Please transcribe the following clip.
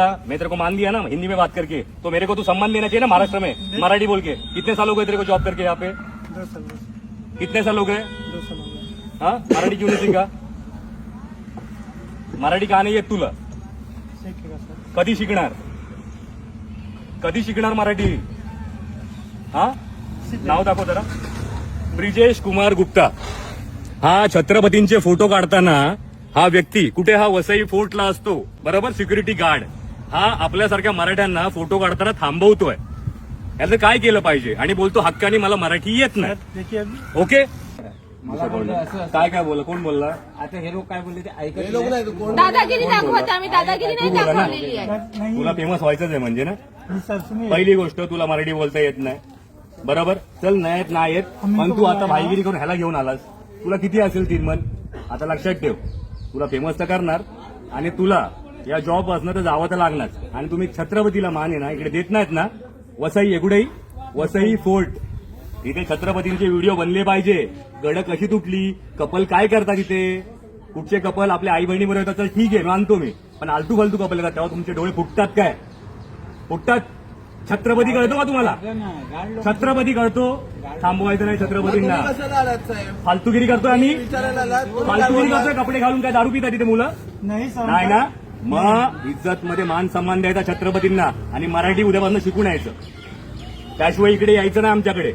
मैं तेरे को मान दिया ना हिंदी में बात करके, तो मेरे को तू सम्मान देना चाहिए ना महाराष्ट्र में मराठी बोल के। कितने साल हो गए तेरे को जॉब करके यहाँ पे? 2 साल कितने साल हो गए? 2 साल हो गए। हाँ, मराठी क्यों नाही शिका? मराठी का नाही येत तुला? शिकेगा सर। कधी शिकणार? कधी शिकणार मराठी? हा, नाव दाखव जरा. ब्रिजेश कुमार गुप्ता. हा छत्रपतींचे फोटो काढताना हा व्यक्ती कुठे? हा वसई फोर्टला असतो, बरोबर, सिक्युरिटी गार्ड. हा आपल्यासारख्या मराठ्यांना फोटो काढताना थांबवतोय. याचं काय केलं पाहिजे? आणि बोलतो हक्काने मला मराठी येत नाही. देखिए अभी ओके, मला बोललं असं काय काय बोलला? कोण बोलला? आता हे लोक काय बोलले ते ऐकत लोक नाही. नाही कोण दादागिरी दाखवत आम्ही दादागिरी नाही बोला ना. दाखवलेली आहे. नहीं तुला फेमस व्हायचंच आहे म्हणजे ना. नहीं सर सुनिए। पहिली गोष्ट, तुला मराठी बोलता येत नाही, बरोबर. चल नाही येत, पण तू आता भाईगिरी करून ह्याला घेऊन आलास. तुला किती असेल 3 मन? आता लक्षात ठेव, तुला फेमस तर करणार आणि तुला या जॉब असणं तर जावं तर लागणार. आणि तुम्ही छत्रपतीला मान आहे ना इकडे देत नाहीत ना. वसई एकुडेही वसई फोर्ट, इथे छत्रपतींचे व्हिडिओ बनले पाहिजे. गड कशी तुटली, कपल काय करतात इथे, कुठचे कपल आपल्या आई बहिणीवर येतात तर ठीक आहे, मानतो मी. पण आलतू फालतू कपल येतात तेव्हा तुमचे डोळे फुटतात काय? फुटतात. छत्रपती कळतो का तुम्हाला? छत्रपती कळतो. थांबवायचं नाही छत्रपतींना. कशाला आलात साहेब? फालतूगिरी करतोय आम्ही. विचारायला आलात? फालतूगिरी करतोय. कपडे घालून काय दारू पितात तिथे मुलं? नहीं सर नाही ना. मग इज्जत मध्ये मान सन्मान द्यायचा छत्रपतींना आणि मराठी उद्यापासून शिकून यायचं. त्याशिवाय इकडे यायचं नाही आमच्याकडे.